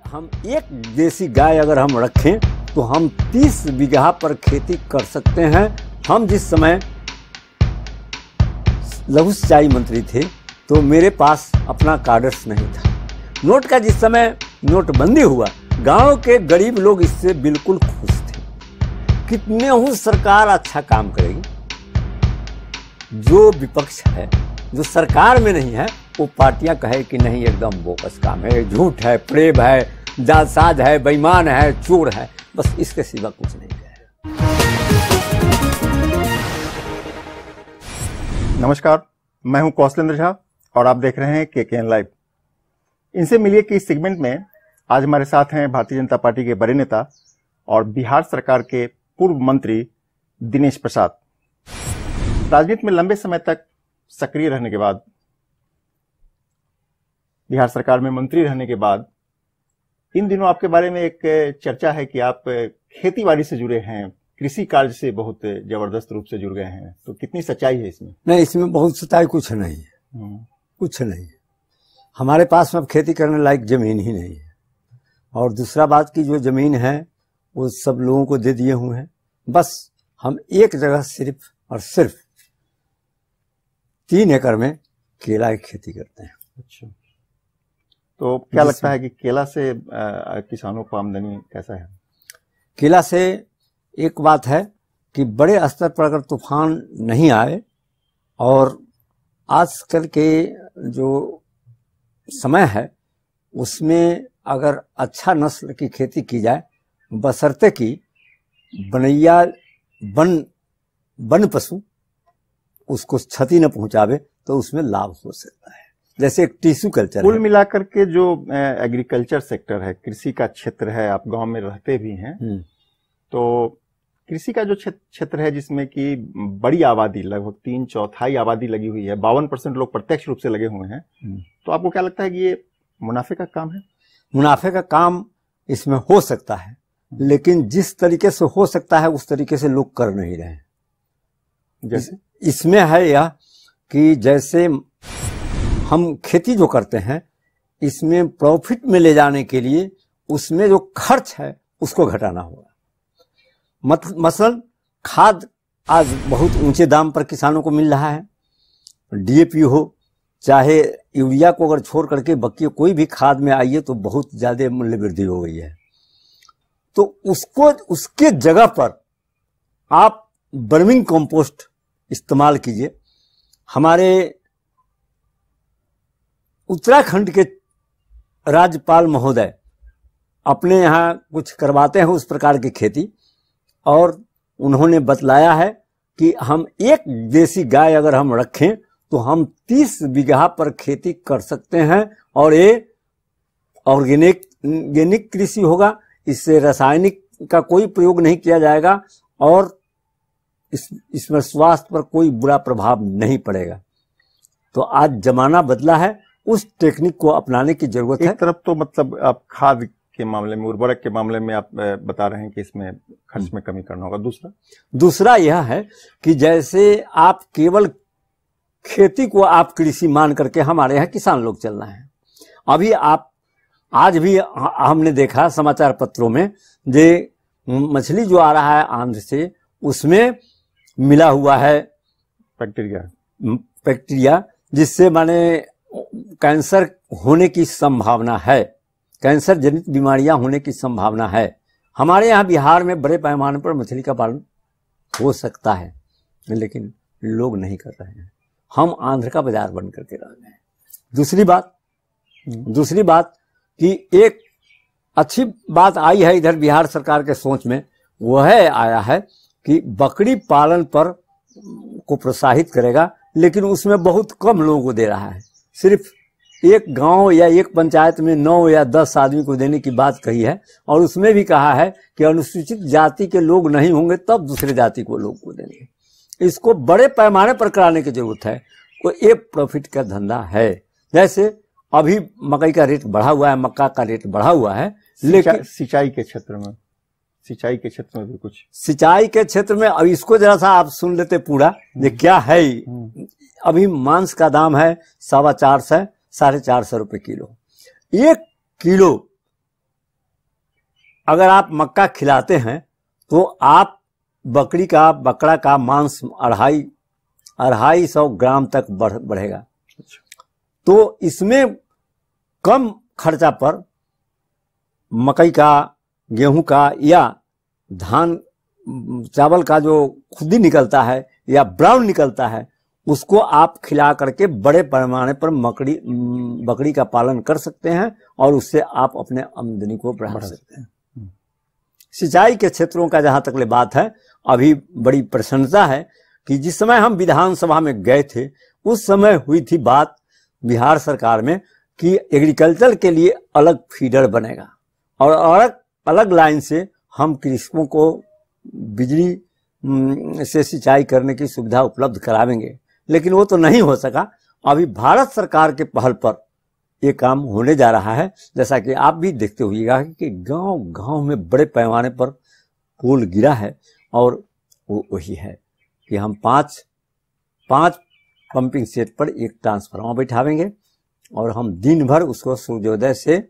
हम एक देसी गाय अगर हम रखें तो हम 30 बीघा पर खेती कर सकते हैं। हम जिस समय लघु सिंचाई मंत्री थे तो मेरे पास अपना कार्ड्स नहीं था। नोट का जिस समय नोटबंदी हुआ, गांव के गरीब लोग इससे बिल्कुल खुश थे। कितने हूँ सरकार अच्छा काम करेगी। जो विपक्ष है, जो सरकार में नहीं है, वो पार्टियां कहे कि नहीं एकदम बोगस काम है, झूठ है, प्रेम है, जालसाज है, बेईमान है, चोर है, बस इसके सिवा कुछ नहीं कहे। नमस्कार, मैं हूं कौशलेंद्र झा और आप देख रहे हैं केकेएन लाइव। इनसे मिलिए कि इस सेगमेंट में आज हमारे साथ हैं भारतीय जनता पार्टी के बड़े नेता और बिहार सरकार के पूर्व मंत्री दिनेश प्रसाद। राजनीति में लंबे समय तक सक्रिय रहने के बाद, बिहार सरकार में मंत्री रहने के बाद, इन दिनों आपके बारे में एक चर्चा है कि आप खेतीबाड़ी से जुड़े हैं, कृषि कार्य से बहुत जबरदस्त रूप से जुड़ गए हैं। तो कितनी सच्चाई है इसमें? नहीं, इसमें बहुत सच्चाई कुछ नहीं है, कुछ नहीं है। हमारे पास में अब खेती करने लायक जमीन ही नहीं है। और दूसरा बात की जो जमीन है वो सब लोगों को दे दिए हुए हैं। बस हम एक जगह सिर्फ और सिर्फ 3 एकड़ में केला की खेती करते हैं। अच्छा, तो क्या लगता है कि केला से किसानों को आमदनी कैसा है? केला से एक बात है कि बड़े स्तर पर अगर तूफान नहीं आए और आजकल के जो समय है उसमें अगर अच्छा नस्ल की खेती की जाए, बशर्ते कि बनैया वन पशु उसको क्षति न पहुंचावे, तो उसमें लाभ हो सकता है। जैसे एक टिश्यू कल्चर। कुल मिलाकर के जो एग्रीकल्चर सेक्टर है, कृषि का क्षेत्र है, आप गांव में रहते भी हैं, तो कृषि का जो क्षेत्र है जिसमें कि बड़ी आबादी, लगभग 3/4 आबादी लगी हुई है, 52% लोग प्रत्यक्ष रूप से लगे हुए हैं, तो आपको क्या लगता है कि ये मुनाफे का काम है? मुनाफे का काम इसमें हो सकता है, लेकिन जिस तरीके से हो सकता है उस तरीके से लोग कर नहीं रहे हैं। जैसे इसमें है यह कि जैसे हम खेती जो करते हैं, इसमें प्रॉफिट में ले जाने के लिए उसमें जो खर्च है उसको घटाना होगा। मसलन खाद आज बहुत ऊंचे दाम पर किसानों को मिल रहा है। डीएपी हो चाहे यूरिया को अगर छोड़ करके बाकी कोई भी खाद में आइए तो बहुत ज्यादा मूल्य वृद्धि हो गई है। तो उसके जगह पर आप वर्मिंग कंपोस्ट इस्तेमाल कीजिए। हमारे उत्तराखंड के राज्यपाल महोदय अपने यहाँ कुछ करवाते हैं उस प्रकार की खेती, और उन्होंने बतलाया है कि हम एक देसी गाय अगर हम रखें तो हम 30 बीघा पर खेती कर सकते हैं, और ये ऑर्गेनिक कृषि होगा। इससे रासायनिक का कोई प्रयोग नहीं किया जाएगा और इसमें स्वास्थ्य पर कोई बुरा प्रभाव नहीं पड़ेगा। तो आज जमाना बदला है, उस टेक्निक को अपनाने की जरूरत है। एक तरफ तो मतलब आप खाद के मामले में, उर्वरक के मामले में आप बता रहे हैं कि इसमें खर्च में कमी करना होगा। दूसरा यह है कि जैसे आप केवल खेती को आप कृषि मान करके, हमारे यहाँ किसान लोग चल रहे हैं। अभी आज भी हमने देखा समाचार पत्रों में जे मछली जो आ रहा है आंध्र से, उसमें मिला हुआ है बैक्टीरिया, जिससे माने कैंसर होने की संभावना है, कैंसर जनित बीमारियां होने की संभावना है। हमारे यहाँ बिहार में बड़े पैमाने पर मछली का पालन हो सकता है, लेकिन लोग नहीं कर रहे हैं। हम आंध्र का बाजार बन करके रह गए हैं। दूसरी बात कि एक अच्छी बात आई है इधर बिहार सरकार के सोच में, वह आया है कि बकरी पालन पर को प्रोत्साहित करेगा, लेकिन उसमें बहुत कम लोगों को दे रहा है। सिर्फ एक गांव या एक पंचायत में 9 या 10 आदमी को देने की बात कही है, और उसमें भी कहा है कि अनुसूचित जाति के लोग नहीं होंगे तब दूसरे जाति को लोग को देंगे। इसको बड़े पैमाने पर कराने की जरूरत है। वो एक प्रॉफिट का धंधा है। जैसे अभी मकई का रेट बढ़ा हुआ है, मक्का का रेट बढ़ा हुआ है, लेकिन सिंचाई के क्षेत्र में सिंचाई के क्षेत्र में भी कुछ? सिंचाई के क्षेत्र में अब इसको जरा सा आप सुन लेते पूरा, ये क्या है। अभी मांस का दाम है 450 से 450 रुपए किलो। 1 किलो अगर आप मक्का खिलाते हैं तो आप बकरा का मांस 250 ग्राम तक बढ़ेगा। तो इसमें कम खर्चा पर मकई का, गेहूं का या धान चावल का जो खुदी निकलता है या ब्राउन निकलता है, उसको आप खिला करके बड़े पैमाने पर बकरी का पालन कर सकते हैं और उससे आप अपने आमदनी को बढ़ा सकते हैं। सिंचाई के क्षेत्रों का जहां तक ले बात है, अभी बड़ी प्रसन्नता है कि जिस समय हम विधानसभा में गए थे उस समय हुई थी बात बिहार सरकार में कि एग्रीकल्चर के लिए अलग फीडर बनेगा और अलग लाइन से हम कृषकों को बिजली से सिंचाई करने की सुविधा उपलब्ध करावेंगे, लेकिन वो तो नहीं हो सका। अभी भारत सरकार के पहल पर ये काम होने जा रहा है। जैसा कि आप भी देखते होइएगा कि गांव में बड़े पैमाने पर पोल गिरा है और वो वही है कि हम पांच पंपिंग सेट पर एक ट्रांसफार्मर बैठावेंगे और हम दिन भर उसको सूर्योदय से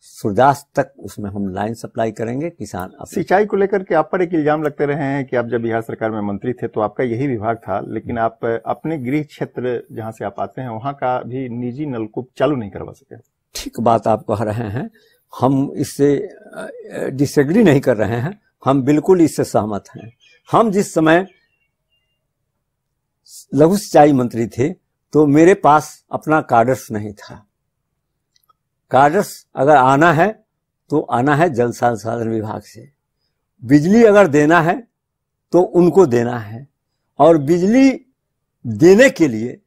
सूर्यास्त तक उसमें हम लाइन सप्लाई करेंगे। किसान सिंचाई को लेकर के आप पर एक इल्जाम लगते रहे हैं कि आप जब बिहार सरकार में मंत्री थे तो आपका यही विभाग था, लेकिन आप अपने गृह क्षेत्र जहां से आप आते हैं वहां का भी निजी नलकूप चालू नहीं करवा सके। ठीक बात आप कह रहे हैं, हम इससे डिसएग्री नहीं कर रहे हैं, हम बिल्कुल इससे सहमत हैं। हम जिस समय लघु सिंचाई मंत्री थे तो मेरे पास अपना कार्डर्स नहीं था। कार्डर्स अगर आना है तो आना है जल संसाधन विभाग से। बिजली अगर देना है तो उनको देना है और बिजली देने के लिए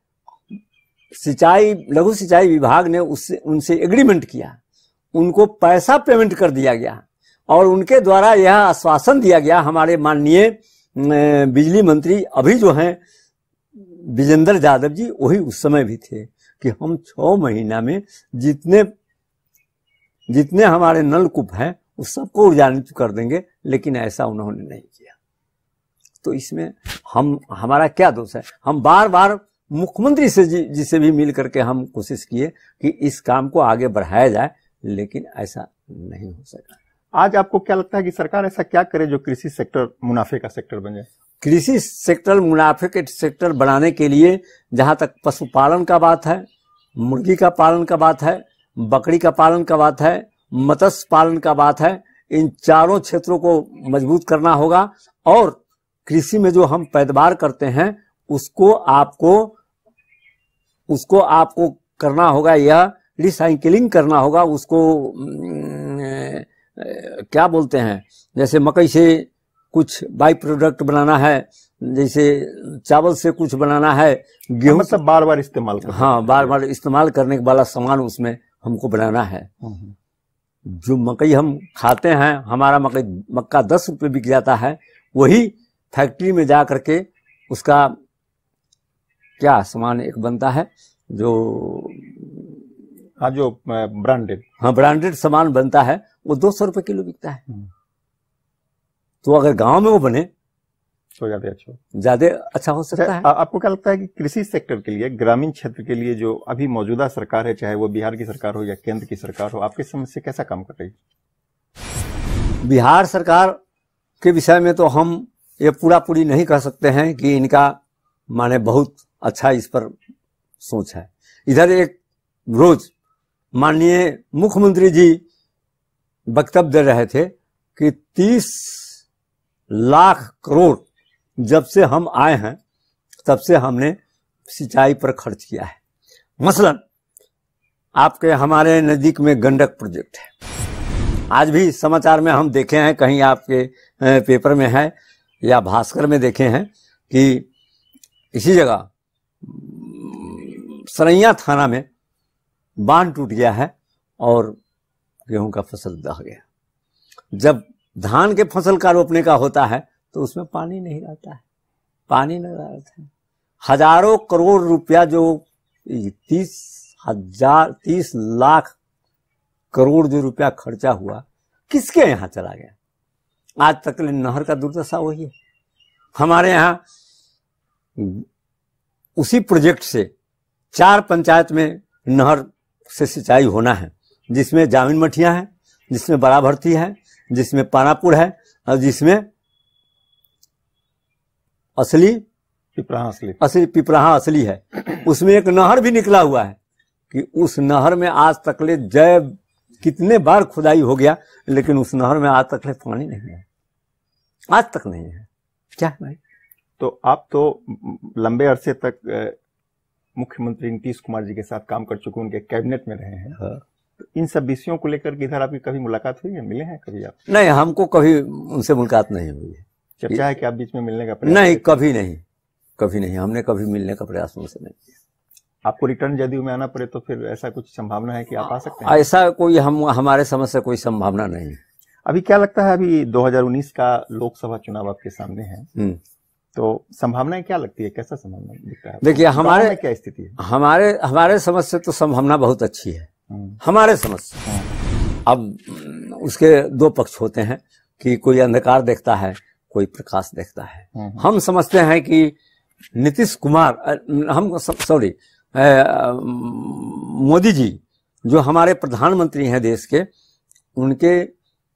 लघु सिंचाई विभाग ने उनसे एग्रीमेंट किया, उनको पैसा पेमेंट कर दिया गया और उनके द्वारा यह आश्वासन दिया गया। हमारे माननीय बिजली मंत्री अभी जो हैं विजेंद्र यादव जी, वही उस समय भी थे कि हम 6 महीना में जितने हमारे नलकूप हैं उस सबको ऊर्जान्वित कर देंगे, लेकिन ऐसा उन्होंने नहीं किया। तो इसमें हमारा क्या दोष है? हम बार बार मुख्यमंत्री से जिसे भी मिल करके हम कोशिश किए कि इस काम को आगे बढ़ाया जाए, लेकिन ऐसा नहीं हो सका। आज आपको क्या लगता है कि सरकार ऐसा क्या करे जो कृषि सेक्टर मुनाफे का सेक्टर बन जाए? कृषि सेक्टर मुनाफे के सेक्टर बनाने के लिए जहां तक पशुपालन का बात है, मुर्गी का पालन का बात है, बकरी का पालन का बात है, मत्स्य पालन का बात है, इन चारों क्षेत्रों को मजबूत करना होगा और कृषि में जो हम पैदावार करते हैं उसको आपको करना होगा, यह रिसाइकिलिंग करना होगा। उसको क्या बोलते हैं, जैसे मकई से कुछ बाई प्रोडक्ट बनाना है, जैसे चावल से कुछ बनाना है, गेहूं मतलब बार बार इस्तेमाल करना। हाँ, बार बार इस्तेमाल करने वाला सामान उसमें हमको बनाना है। जो मकई हम खाते हैं, हमारा मक्का 10 रुपये बिक जाता है, वही फैक्ट्री में जा करके उसका क्या सामान एक बनता है जो ब्रांडेड सामान बनता है, वो 200 रुपये किलो बिकता है। तो अगर गांव में वो बने तो ज्यादा अच्छा हो सकता है। आपको क्या लगता है कि कृषि सेक्टर के लिए, ग्रामीण क्षेत्र के लिए जो अभी मौजूदा सरकार है, चाहे वो बिहार की सरकार हो या केंद्र की सरकार हो, आपकी समझ से कैसा काम कर रही है? बिहार सरकार के विषय में तो हम ये पूरी नहीं कह सकते हैं कि इनका माने बहुत अच्छा इस पर सोच है। इधर एक रोज माननीय मुख्यमंत्री जी वक्तव्य दे रहे थे कि 30 लाख करोड़ जब से हम आए हैं तब से हमने सिंचाई पर खर्च किया है। मसलन आपके हमारे नजदीक में गंडक प्रोजेक्ट है, आज भी समाचार में हम देखे हैं, कहीं आपके पेपर में है या भास्कर में देखे हैं कि इसी जगह सरैया थाना में बांध टूट गया है और गेहूं का फसल दह गया। जब धान के फसल का रोपने का होता है तो उसमें पानी नहीं रहता है, पानी नहीं रहता है। हजारों करोड़ रुपया जो 30 लाख करोड़ जो रुपया खर्चा हुआ, किसके यहाँ चला गया? आज तक नहर का दुर्दशा वही है। हमारे यहाँ उसी प्रोजेक्ट से 4 पंचायत में नहर से सिंचाई होना है, जिसमें जामिन मठिया है, जिसमें बड़ा भर्ती है, जिसमें पानापुर है और जिसमें असली पिपराहा असली है। उसमें एक नहर भी निकला हुआ है कि उस नहर में आज तकले कितने बार खुदाई हो गया, लेकिन उस नहर में आज तकले पानी नहीं है, आज तक नहीं है। क्या है भाई? तो आप तो लंबे अरसे तक मुख्यमंत्री नीतीश कुमार जी के साथ काम कर चुके, उनके कैबिनेट में रहे हैं। हाँ। तो इन सब विषयों को लेकर इधर आपकी कभी मुलाकात हुई है, मिले हैं कभी आप? नहीं, हमको कभी उनसे मुलाकात नहीं हुई है। चर्चा है कि आप बीच में मिलने का प्रयास? नहीं, कभी नहीं, हमने कभी मिलने का प्रयास उनसे नहीं किया। आपको रिटर्न जदयू में आना पड़े तो फिर ऐसा कुछ संभावना है कि आप आ सकते हैं? ऐसा कोई हमारे समझ से कोई संभावना नहीं है। अभी क्या लगता है, अभी 2019 का लोकसभा चुनाव आपके सामने है, तो संभावनाएं क्या लगती है, कैसा संभावना दिखता है? देखिए, हमारे क्या स्थिति है? हमारे समझ से तो संभावना बहुत अच्छी है, हमारे समझ से। अब उसके 2 पक्ष होते हैं कि कोई अंधकार देखता है, कोई प्रकाश देखता है। हम समझते हैं कि नीतीश कुमार मोदी जी जो हमारे प्रधानमंत्री हैं देश के,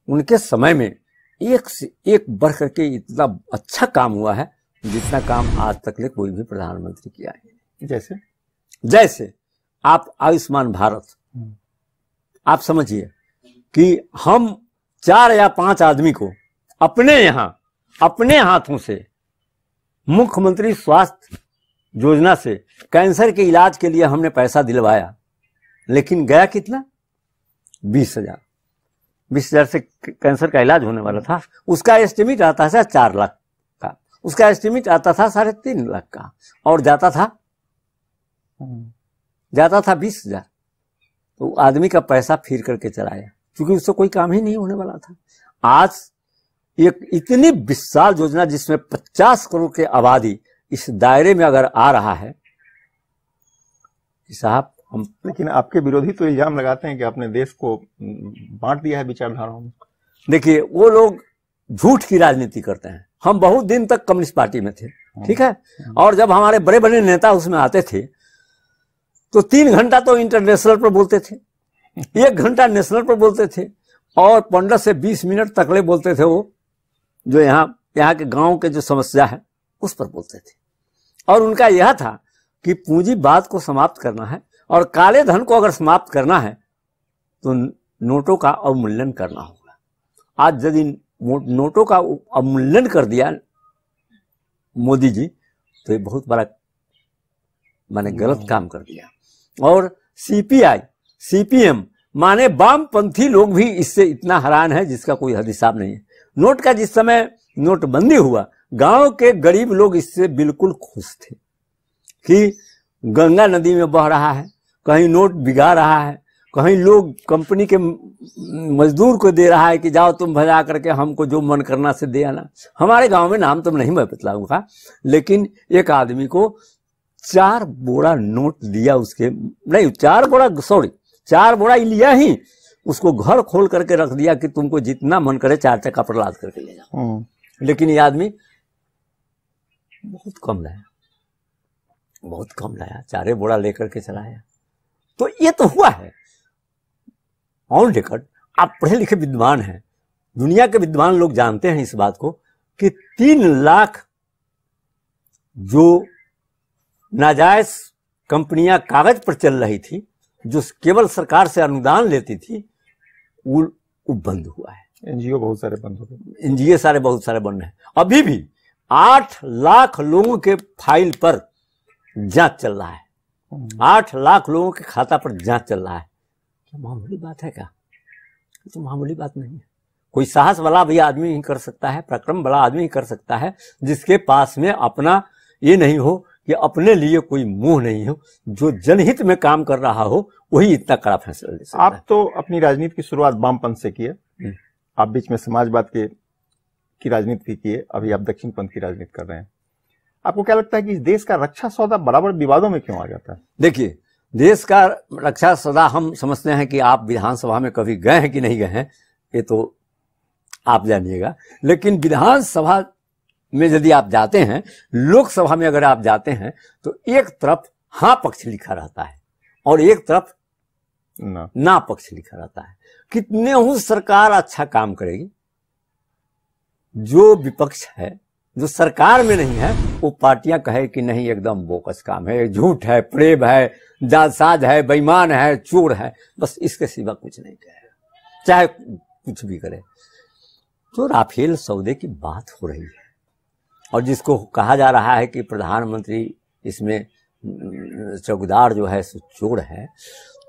उनके समय में एक से एक बढ़ करके इतना अच्छा काम हुआ है जितना काम आज तक ले कोई भी प्रधानमंत्री किया है। जैसे आप आयुष्मान भारत, आप समझिए कि हम 4 या 5 आदमी को अपने यहाँ अपने हाथों से मुख्यमंत्री स्वास्थ्य योजना से कैंसर के इलाज के लिए हमने पैसा दिलवाया, लेकिन गया कितना? 20,000 से कैंसर का इलाज होने वाला था। उसका एस्टिमेट आता था 4 लाख का, उसका एस्टिमेट आता था 3.5 लाख का, और जाता था 20,000। तो आदमी का पैसा फिर करके चलाया, क्योंकि उससे कोई काम ही नहीं होने वाला था। आज एक इतनी विशाल योजना जिसमें 50 करोड़ की आबादी इस दायरे में अगर आ रहा है साहब, हम लेकिन आपके विरोधी तो इल्जाम लगाते हैं कि आपने देश को बांट दिया है विचारधाराओं में। देखिए, वो लोग झूठ की राजनीति करते हैं। हम बहुत दिन तक कम्युनिस्ट पार्टी में थे, ठीक है, और जब हमारे बड़े बड़े नेता उसमें आते थे तो 3 घंटा तो इंटरनेशनल पर बोलते थे, 1 घंटा नेशनल पर बोलते थे, और 15 से 20 मिनट तकले बोलते थे वो जो यहाँ के गांव के जो समस्या है उस पर बोलते थे। और उनका यह था कि पूंजीवाद को समाप्त करना है और काले धन को अगर समाप्त करना है तो नोटों का अवमूल्यन करना होगा। आज यदि नोटों का अवमूल्यन कर दिया मोदी जी तो ये बहुत बड़ा माने गलत काम कर दिया। और सीपीआई सीपीएम माने वामपंथी लोग भी इससे इतना हैरान है जिसका कोई हद हिसाब नहीं है। नोट का जिस समय नोटबंदी हुआ, गांव के गरीब लोग इससे बिल्कुल खुश थे कि गंगा नदी में बह रहा है, कहीं नोट बिगा रहा है, कहीं लोग कंपनी के मजदूर को दे रहा है कि जाओ तुम भजा करके हमको जो मन करना से दे आना। हमारे गांव में नाम तो नहीं मैं बतलाऊंगा, लेकिन एक आदमी को 4 बोरा नोट दिया, उसके नहीं 4 बोरा ही लिया ही, उसको घर खोल करके रख दिया कि तुमको जितना मन करे 4 चक्का पर लाद करके ले जाओ। लेकिन ये आदमी बहुत कम लाया, 4 बोरा लेकर के चलाया। तो ये तो हुआ है ऑन रिकॉर्ड। आप पढ़े लिखे विद्वान हैं, दुनिया के विद्वान लोग जानते हैं इस बात को कि 3 लाख जो नाजायज कंपनियां कागज पर चल रही थी, जो केवल सरकार से अनुदान लेती थी, वो बंद हुआ है। एनजीओ बहुत सारे बंद हो गए, एनजीओ बहुत सारे बंद हैं। अभी भी 8 लाख लोगों के फाइल पर जांच चल रहा है, 8 लाख लोगों के खाता पर जांच चल रहा है। क्या मामूली बात है क्या? तो मामूली बात नहीं है। कोई साहस वाला भी आदमी ही कर सकता है, पराक्रम वाला आदमी ही कर सकता है, जिसके पास में अपना ये नहीं हो कि अपने लिए कोई मुंह नहीं हो, जो जनहित में काम कर रहा हो वही इतना कड़ा फैसला ले सकता है। आप तो अपनी राजनीति की शुरुआत वामपंथ से की है, आप बीच में समाजवाद की राजनीति की है, अभी आप दक्षिण पंथ की राजनीति कर रहे हैं। आपको क्या लगता है कि इस देश का रक्षा सौदा बराबर विवादों में क्यों आ जाता है? देखिए, देश का रक्षा सौदा हम समझते हैं कि आप विधानसभा में कभी गए हैं कि नहीं गए हैं, ये तो आप जानिएगा। लेकिन विधानसभा में यदि आप जाते हैं, लोकसभा में अगर आप जाते हैं, तो एक तरफ हाँ पक्ष लिखा रहता है और एक तरफ ना पक्ष लिखा रहता है। कितने ही सरकार अच्छा काम करेगी, जो विपक्ष है, जो सरकार में नहीं है, वो पार्टियां कहे कि नहीं एकदम बोकस काम है, झूठ है, प्रेम है, जालसाज है, बेईमान है, चोर है, बस इसके सिवा कुछ नहीं कहे, चाहे कुछ भी करे। तो राफेल सौदे की बात हो रही है और जिसको कहा जा रहा है कि प्रधानमंत्री इसमें चौकीदार जो है सो चोर है,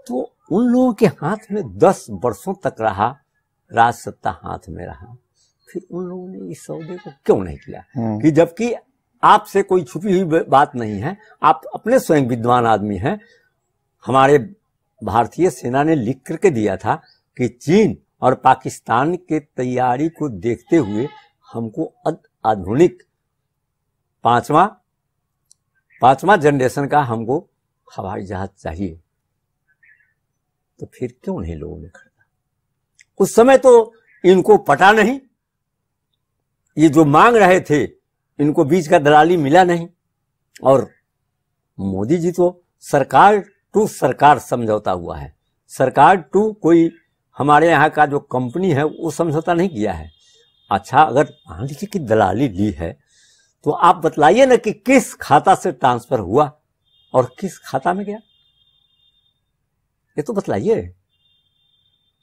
तो उन लोगों के हाथ में 10 वर्षों तक रहा, राज सत्ता हाथ में रहा, फिर उन लोगों ने इस सौदे को क्यों नहीं किया? कि जबकि आपसे कोई छुपी हुई बात नहीं है, आप अपने स्वयं विद्वान आदमी हैं। हमारे भारतीय सेना ने लिख करके दिया था कि चीन और पाकिस्तान के तैयारी को देखते हुए हमको आधुनिक पांचवा जनरेशन का हमको हवाई जहाज चाहिए। तो फिर क्यों नहीं लोगों ने खरीदा? उस समय तो इनको पता नहीं, ये जो मांग रहे थे इनको बीच का दलाली मिला नहीं। और मोदी जी तो सरकार टू सरकार समझौता हुआ है, सरकार टू कोई हमारे यहाँ का जो कंपनी है वो समझौता नहीं किया है। अच्छा, अगर मान लीजिए कि दलाली ली है तो आप बतलाइए ना कि किस खाता से ट्रांसफर हुआ और किस खाता में गया, ये तो बतलाइए।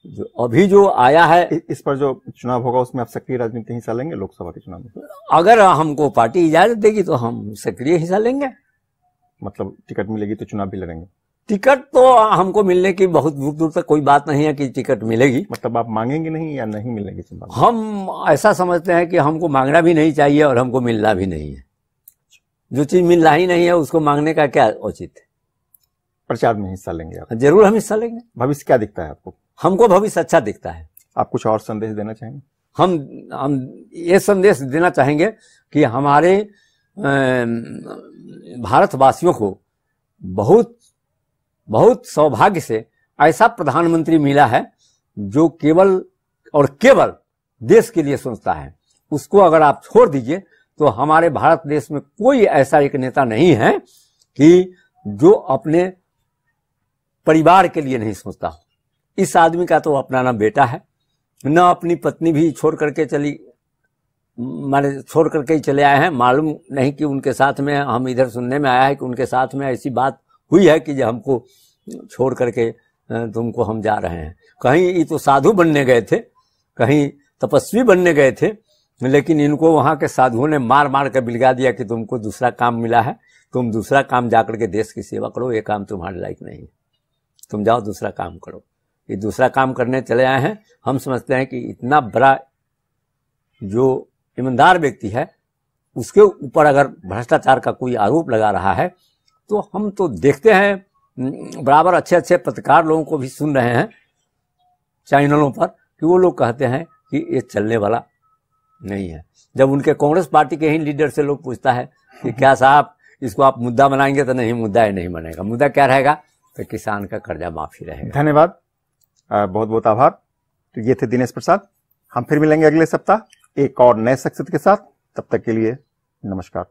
जो अभी जो आया है, इस पर जो चुनाव होगा उसमें आप सक्रिय राजनीति हिस्सा लेंगे? लोकसभा के चुनाव में अगर हमको पार्टी इजाजत देगी तो हम सक्रिय हिस्सा लेंगे। मतलब टिकट मिलेगी तो चुनाव भी लड़ेंगे? टिकट तो हमको मिलने की बहुत दूर दूर तक कोई बात नहीं है कि टिकट मिलेगी। मतलब आप मांगेंगे नहीं या नहीं मिलेगी? हम ऐसा समझते हैं कि हमको मांगना भी नहीं चाहिए और हमको मिलना भी नहीं है। जो चीज मिल रहा ही नहीं है उसको मांगने का क्या उचित है? प्रचार में हिस्सा लेंगे आप? जरूर हम हिस्सा लेंगे। भविष्य क्या दिखता है आपको? हमको भविष्य अच्छा दिखता है। आप कुछ और संदेश देना चाहेंगे? हम ये संदेश देना चाहेंगे कि हमारे भारतवासियों को बहुत बहुत सौभाग्य से ऐसा प्रधानमंत्री मिला है जो केवल और केवल देश के लिए सोचता है। उसको अगर आप छोड़ दीजिए तो हमारे भारत देश में कोई ऐसा एक नेता नहीं है कि जो अपने परिवार के लिए नहीं सोचता। इस आदमी का तो अपना ना बेटा है, न अपनी पत्नी भी छोड़ करके छोड़ करके ही चले आए हैं। मालूम नहीं कि उनके साथ में, हम इधर सुनने में आया है कि उनके साथ में ऐसी बात हुई है कि जो हमको छोड़ करके तुमको हम जा रहे हैं। कहीं ये तो साधु बनने गए थे, कहीं तपस्वी बनने गए थे, लेकिन इनको वहां के साधुओं ने मार मार कर बिलगा दिया कि तुमको दूसरा काम मिला है, तुम दूसरा काम जाकर के देश की सेवा करो, ये काम तुम्हारे लायक नहीं है, तुम जाओ दूसरा काम करो। ये दूसरा काम करने चले आए हैं। हम समझते हैं कि इतना बड़ा जो ईमानदार व्यक्ति है उसके ऊपर अगर भ्रष्टाचार का कोई आरोप लगा रहा है तो हम तो देखते हैं बराबर अच्छे अच्छे पत्रकार लोगों को भी सुन रहे हैं चैनलों पर कि वो लोग कहते हैं कि ये चलने वाला नहीं है। जब उनके कांग्रेस पार्टी के ही लीडर से लोग पूछता है कि क्या साहब इसको आप मुद्दा बनाएंगे, तो नहीं, मुद्दा ही नहीं बनेगा। मुद्दा क्या रहेगा? तो किसान का कर्जा माफी रहेगा। धन्यवाद, बहुत बहुत आभार। तो ये थे दिनेश प्रसाद। हम फिर मिलेंगे अगले सप्ताह एक और नए शख्सियत के साथ। तब तक के लिए नमस्कार।